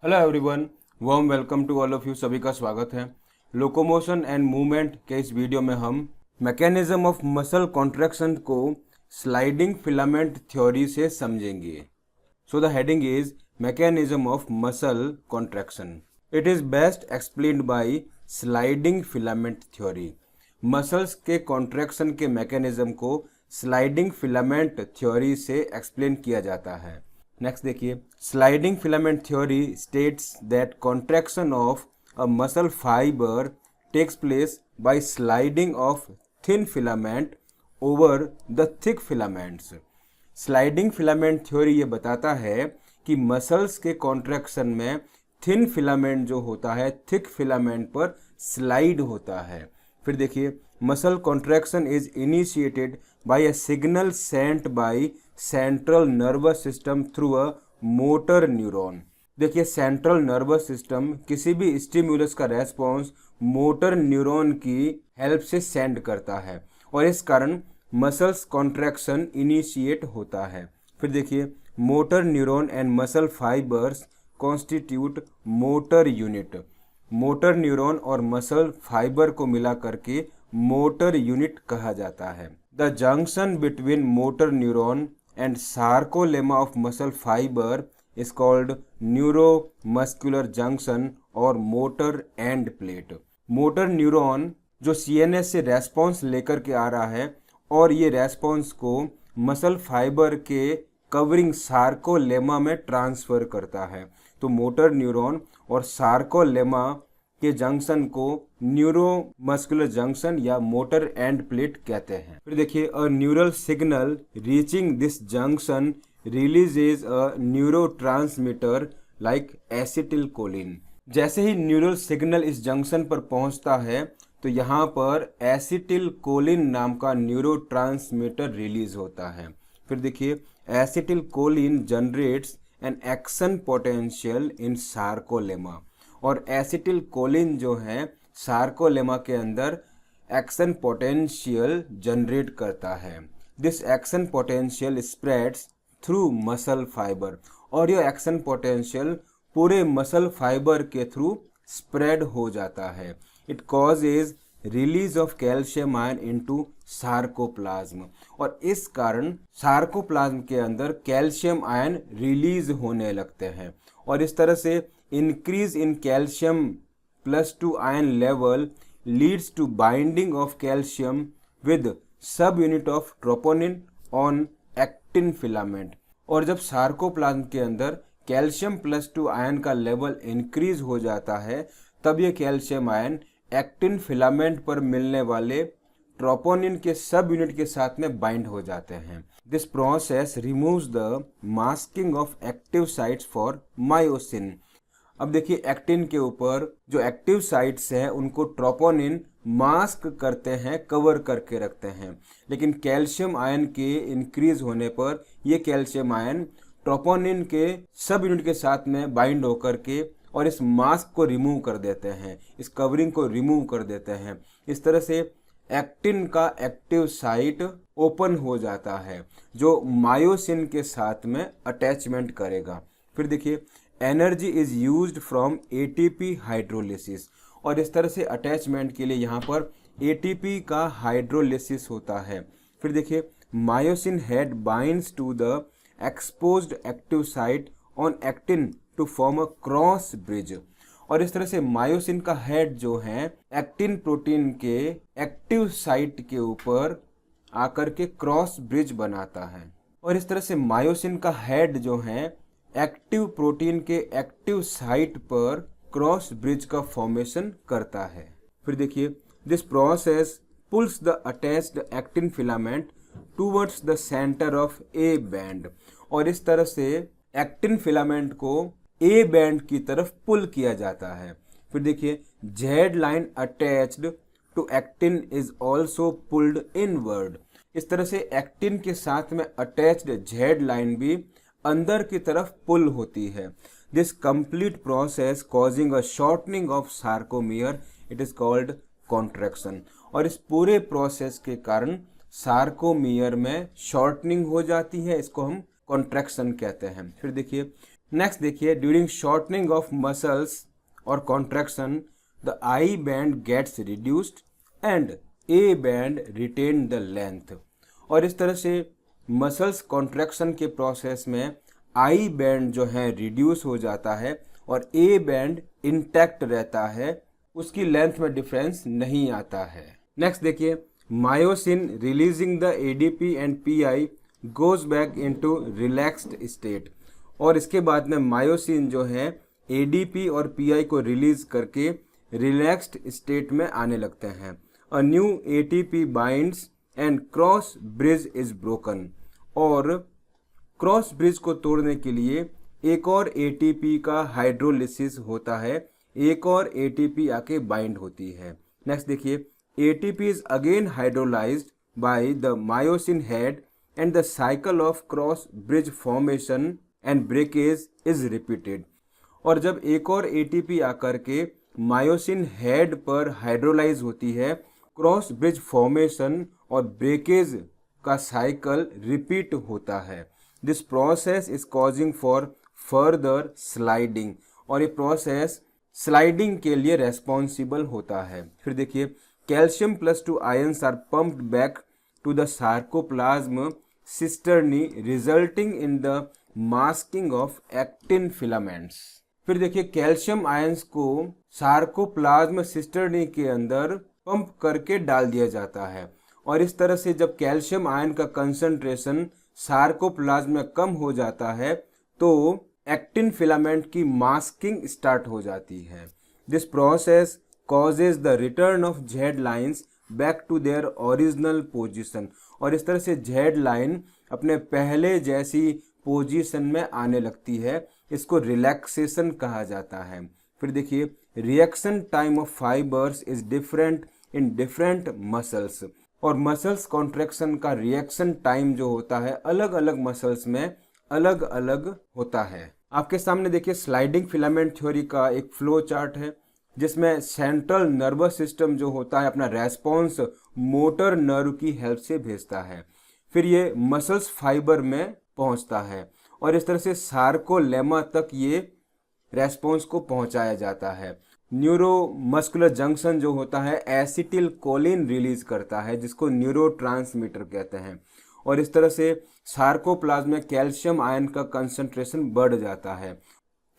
Hello everyone, warm welcome to all of you. सभी का स्वागत है। लोकोमोशन एंड मूवमेंट के इस वीडियो में हम मैकेनिज्म ऑफ मसल कॉन्ट्रैक्शन को स्लाइडिंग फिलामेंट थ्योरी से समझेंगे। So the heading is mechanism of muscle contraction. It is best explained by sliding filament theory. Muscles के कॉन्ट्रैक्शन के मैकेनिज्म को स्लाइडिंग फिलामेंट थ्योरी से एक्सप्लेन किया जाता है। नेक्स्ट देखिए, sliding filament theory states that contraction of a muscle fibre takes place by sliding of thin filament over the thick filaments. Sliding filament theory ये बताता है कि मसल्स के कॉन्ट्रैक्शन में थिन फिलामेंट जो होता है थिक फिलामेंट पर स्लाइड होता है। फिर देखिए, muscle contraction is initiated by a signal sent by central nervous system through a motor neuron. देखिए, सेंट्रल नर्वस सिस्टम किसी भी स्टिम्युलस का रेस्पॉन्स मोटर न्यूरॉन की हेल्प से सेंड करता है और इस कारण मसल्स कॉन्ट्रैक्शन इनिशिएट होता है। फिर देखिए, motor neuron and muscle fibres constitute motor unit. Motor neuron और मसल फाइबर को मिला करके मोटर यूनिट कहा जाता है। The junction between motor neuron and sarcolemma of muscle fibre is called neuromuscular junction और motor end plate. Motor neuron जो CNS से रेस्पॉन्स लेकर के आ रहा है और ये रेस्पॉन्स को मसल फाइबर के कवरिंग सार्कोलेमा में ट्रांसफर करता है। तो मोटर न्यूरॉन और सार्कोलेमा के जंक्शन को न्यूरोमस्कुलर जंक्शन या मोटर एंड प्लेट कहते हैं। फिर देखिए, a neural signal reaching this junction releases a neurotransmitter like acetylcholine. जैसे ही न्यूरल सिग्नल इस जंक्शन पर पहुंचता है तो यहाँ पर एसिटिलकोलिन नाम का न्यूरोट्रांसमीटर रिलीज होता है। फिर देखिए, acetylcholine generates an action potential in sarcolemma और एसिटिलकोलिन जो है सार्कोलेमा के अंदर एक्शन पोटेंशियल जनरेट करता है। This action potential spreads through muscle fibre और यह एक्शन पोटेंशियल पूरे मसल फाइबर के थ्रू स्प्रेड हो जाता है। It causes release of calcium ion into sarcoplasm और इस कारण सार्कोप्लाज्म के अंदर कैल्शियम आयन रिलीज होने लगते हैं और इस तरह से increase in calcium +2 ion level leads to binding of calcium with subunit of troponin on actin filament। और जब सार्कोप्लाज्म के अंदर कैल्शियम +2 आयन का लेवल इंक्रीज हो जाता है तब ये कैल्शियम आयन एक्टिन फिलामेंट पर मिलने वाले ट्रोपोनिन के सब यूनिट के साथ में बाइंड हो जाते हैं। This process removes the masking of active sites for myosin. अब देखिए, एक्टिन के ऊपर जो एक्टिव साइट्स हैं उनको ट्रोपोनिन मास्क करते हैं, कवर करके रखते हैं, लेकिन कैल्शियम आयन के इंक्रीज होने पर ये कैल्शियम आयन ट्रोपोनिन के सब यूनिट के साथ में बाइंड होकर के और इस मास्क को रिमूव कर देते हैं, इस कवरिंग को रिमूव कर देते हैं। इस तरह से एक्टिन का एक्टिव साइट ओपन हो जाता है जो मायोसिन के साथ में अटैचमेंट करेगा। फिर देखिए, energy is used from ATP hydrolysis और इस तरह से अटैचमेंट के लिए यहाँ पर एटीपी का हाइड्रोलिसिस होता है। फिर देखिए, myosin head binds to the exposed active site on actin to form a cross bridge और इस तरह से मायोसिन का हेड जो है एक्टिन प्रोटीन के एक्टिव साइट के ऊपर आकर के क्रॉस ब्रिज बनाता है और इस तरह से मायोसिन का हेड जो है एक्टिव प्रोटीन के एक्टिव साइट पर क्रॉस ब्रिज का फॉर्मेशन करता है। फिर देखिए, this process pulls the attached actin filament towards the centre of A band और इस तरह से एक्टिन फिलामेंट को ए बैंड की तरफ पुल किया जाता है। फिर देखिए, Z line attached to actin is also pulled inward. इस तरह से एक्टिन के साथ में अटैच्ड जेड लाइन भी अंदर की तरफ पुल होती है। This complete process causing a shortening of sarcomere it is called contraction और इस पूरे प्रोसेस के कारण सार्कोमियर में शॉर्टनिंग हो जाती है, इसको हम कॉन्ट्रैक्शन कहते हैं। फिर देखिए, नेक्स्ट देखिए, ड्यूरिंग शॉर्टनिंग ऑफ मसल्स और contraction the I band gets reduced and A band retain the length. और इस तरह से मसल्स कॉन्ट्रैक्शन के प्रोसेस में आई बैंड जो है रिड्यूस हो जाता है और ए बैंड इंटैक्ट रहता है, उसकी लेंथ में डिफरेंस नहीं आता है। नेक्स्ट देखिए, myosin releasing the ADP and pi goes back into relaxed state. और इसके बाद में मायोसिन जो है एडीपी और पीआई को रिलीज करके रिलैक्स्ड स्टेट में आने लगते हैं। A new ATP binds and cross bridge is broken. और क्रॉस ब्रिज को तोड़ने के लिए एक और एटीपी का हाइड्रोलिसिस होता है, एक और एटीपी आके बाइंड होती है। नेक्स्ट देखिए, ATP is again hydrolysed by the myosin head and the cycle of cross bridge formation and breakage is repeated. और जब एक और एटीपी आकर के मायोसिन हेड पर हाइड्रोलाइज होती है, क्रॉस ब्रिज फॉर्मेशन और ब्रेकेज का साइकिल रिपीट होता है। This process is causing for further sliding. और ये प्रोसेस स्लाइडिंग के लिए रेस्पॉन्सिबल होता है। फिर देखिए, calcium +2 ions are pumped back to the sarcoplasm cisternae resulting in the masking of actin filaments. फिर देखिए, कैल्शियम आयंस को सार्कोप्लाज्म सिस्टर्नी के अंदर पंप करके डाल दिया जाता है। और इस तरह से जब कैल्शियम आयन का कंसंट्रेशन सार्कोप्लाज्म में कम हो जाता है तो एक्टिन फिलामेंट की मास्किंग स्टार्ट हो जाती है। This process causes the return of Z lines back to their original position. और इस तरह से जेड लाइन अपने पहले जैसी पोजीशन में आने लगती है। इसको रिलैक्सेशन कहा जाता है। फिर देखिए, reaction time of fibres is different in different muscles. और मसल्स कॉन्ट्रैक्शन का रिएक्शन टाइम जो होता है अलग अलग मसल्स में अलग अलग होता है। आपके सामने देखिए, स्लाइडिंग फिलामेंट थ्योरी का एक फ्लो चार्ट है जिसमें सेंट्रल नर्वस सिस्टम जो होता है अपना रेस्पॉन्स मोटर नर्व की हेल्प से भेजता है। फिर ये मसल्स फाइबर में पहुंचता है और इस तरह से सार्कोलेमा तक ये रेस्पॉन्स को पहुंचाया जाता है। न्यूरोमस्कुलर जंक्शन जो होता है एसिटिल कोलिन रिलीज करता है जिसको न्यूरोट्रांसमीटर कहते हैं। और इस तरह से सार्कोप्लाज्म में कैल्शियम आयन का कंसंट्रेशन बढ़ जाता है।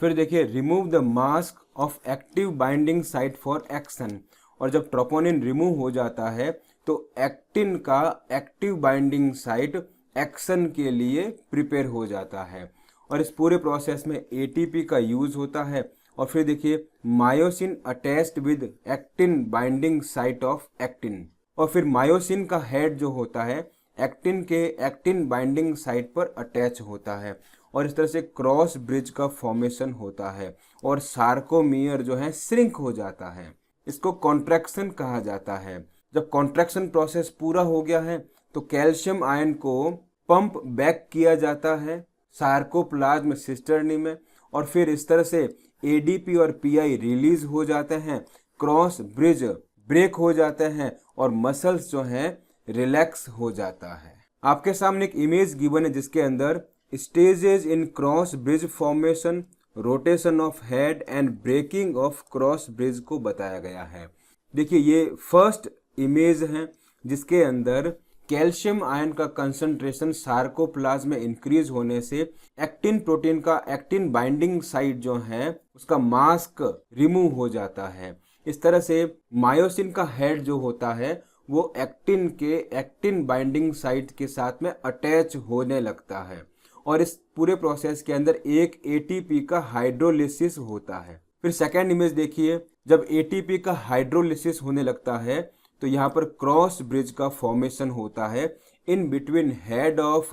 फिर देखिए, remove the mask of active binding site for action. और जब ट्रोपोनिन रिमूव हो जाता है तो एक्टिन का एक्टिव बाइंडिंग साइट एक्शन के लिए प्रिपेयर हो जाता है। और इस पूरे प्रोसेस में एटीपी का यूज होता है। और फिर देखिए, myosin attached with actin binding site of actin. और फिर मायोसिन का हेड जो होता है एक्टिन के एक्टिन बाइंडिंग साइट पर अटैच होता है। और इस तरह से क्रॉस ब्रिज का फॉर्मेशन होता है और सार्कोमियर जो है श्रिंक हो जाता है। इसको कॉन्ट्रैक्शन कहा जाता है। जब कॉन्ट्रैक्शन प्रोसेस पूरा हो गया है तो कैल्शियम आयन को पंप बैक किया जाता है सार्कोप्लाज्म सिस्टर्नी में। और फिर इस तरह से एडीपी और पीआई रिलीज हो जाते हैं, क्रॉस ब्रिज ब्रेक हो जाते हैं और मसल्स जो हैं रिलैक्स हो जाता है। आपके सामने एक इमेज गिवन है जिसके अंदर stages in cross bridge formation, rotation of head and breaking of cross bridge को बताया गया है। देखिए, ये फर्स्ट इमेज है जिसके अंदर कैल्शियम आयन का कंसंट्रेशन सार्कोप्लाज्म में इंक्रीज होने से एक्टिन प्रोटीन का एक्टिन बाइंडिंग साइट जो है उसका मास्क रिमूव हो जाता है। इस तरह से मायोसिन का हेड जो होता है वो एक्टिन के एक्टिन बाइंडिंग साइट के साथ में अटैच होने लगता है। और इस पूरे प्रोसेस के अंदर एक एटीपी का हाइड्रोलिसिस होता है। फिर सेकेंड इमेज देखिए, जब एटीपी का हाइड्रोलिसिस होने लगता है तो यहाँ पर क्रॉस ब्रिज का फॉर्मेशन होता है in between head of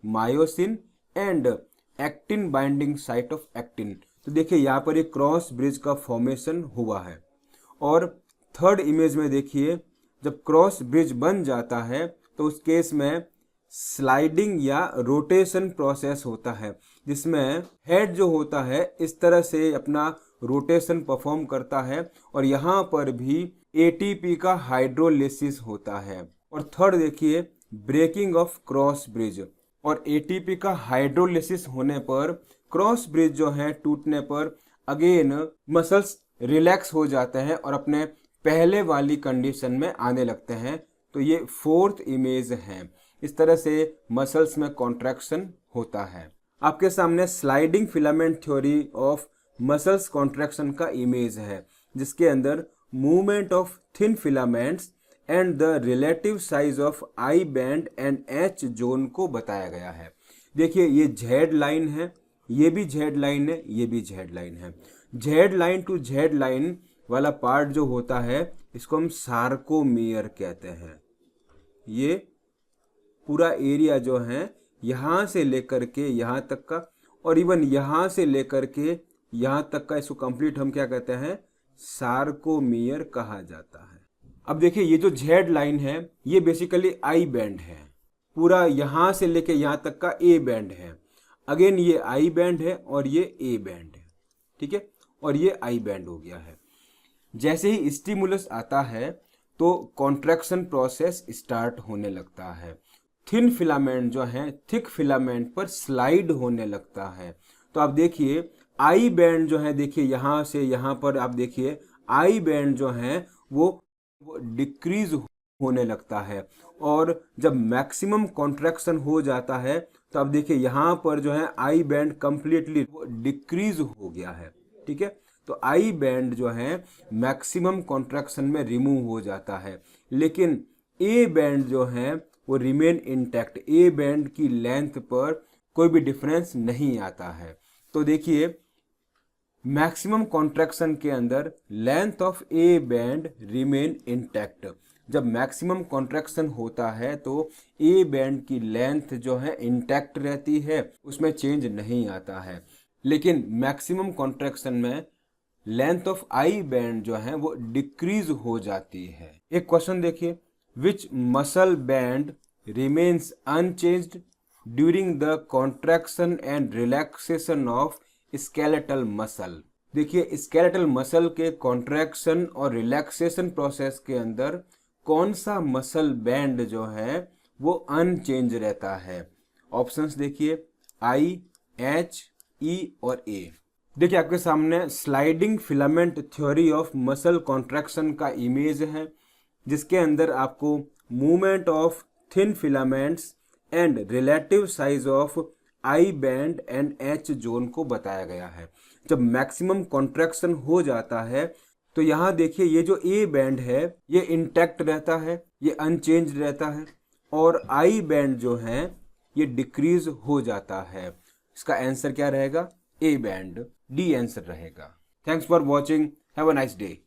myosin and actin binding site of actin. तो देखिए, यहाँ पर एक क्रॉस ब्रिज का फॉर्मेशन हुआ है। और थर्ड इमेज में देखिए, जब क्रॉस ब्रिज बन जाता है तो उस केस में स्लाइडिंग या रोटेशन प्रोसेस होता है जिसमें हेड जो होता है इस तरह से अपना रोटेशन परफॉर्म करता है और यहाँ पर भी एटीपी का हाइड्रोलिसिस होता है। और थर्ड देखिए, ब्रेकिंग ऑफ क्रॉस ब्रिज। और एटीपी का हाइड्रोलिसिस होने पर, क्रॉस ब्रिज जो है टूटने पर अगेन मसल्स रिलैक्स हो जाते हैं और अपने पहले वाली कंडीशन में आने लगते हैं। तो ये फोर्थ इमेज है। इस तरह से मसल्स में कॉन्ट्रैक्शन होता है। आपके सामने sliding filament theory of muscles contraction का इमेज है, जिसके अंदर movement of thin filaments and the relative size of I band and H zone को बताया गया है। देखिए ये जेड लाइन है, ये भी जेड लाइन है, ये भी जेड लाइन है। Z line to Z line वाला पार्ट जो होता है इसको हम सार्कोमियर कहते हैं। ये पूरा एरिया जो है यहाँ से लेकर के यहाँ तक का, और इवन यहाँ से लेकर के यहाँ तक का, इसको कंप्लीट हम क्या कहते हैं, सार्कोमियर कहा जाता है। अब देखिए ये जो जेड लाइन है ये बेसिकली आई बैंड है, पूरा यहाँ से लेके यहाँ तक का ए बैंड है। अगेन ये आई बैंड है और ये ए बैंड है, ठीक है, और ये आई बैंड हो गया है। जैसे ही स्टिमुलस आता है तो कॉन्ट्रैक्शन प्रोसेस स्टार्ट होने लगता है। थिन फिलामेंट जो है थिक फिलामेंट पर स्लाइड होने लगता है। तो आप देखिए आई बैंड जो है, देखिए यहाँ से यहाँ पर आप देखिए आई बैंड जो है वो डिक्रीज होने लगता है, और जब मैक्सिमम कॉन्ट्रैक्शन हो जाता है तो आप देखिए यहाँ पर जो है आई बैंड कंप्लीटली डिक्रीज हो गया है, ठीक है। तो आई बैंड जो है मैक्सिमम कॉन्ट्रैक्शन में रिमूव हो जाता है, लेकिन ए बैंड जो है वो रिमेन इंटैक्ट। ए बैंड की लेंथ पर कोई भी डिफरेंस नहीं आता है। तो देखिए मैक्सिमम कॉन्ट्रैक्शन के अंदर length of A band remain intact. जब मैक्सिमम कॉन्ट्रैक्शन होता है तो ए बैंड की लेंथ जो है इंटैक्ट रहती है, उसमें चेंज नहीं आता है। लेकिन मैक्सिमम कॉन्ट्रैक्शन में लेंथ ऑफ आई बैंड जो है वो डिक्रीज हो जाती है। एक क्वेश्चन देखिए, which muscle band remains unchanged during the contraction and relaxation of skeletal muscle. देखिए स्केलेटल मसल के कॉन्ट्रैक्शन और रिलैक्सेशन प्रोसेस के अंदर कौन सा मसल बैंड जो है वो अनचेंज रहता है। ऑप्शंस देखिए आई, एच, ई और ए। देखिए आपके सामने sliding filament theory of muscle contraction का इमेज है, जिसके अंदर आपको movement of thin filaments and relative size of I band and H zone को बताया गया है। जब मैक्सिमम कॉन्ट्रैक्शन हो जाता है तो यहाँ देखिए ये जो ए बैंड है ये इंटैक्ट रहता है, ये अनचेंज रहता है, और आई बैंड जो है ये डिक्रीज हो जाता है। इसका आंसर क्या रहेगा, ए बैंड, डी आंसर रहेगा। Thanks for watching, have a nice day.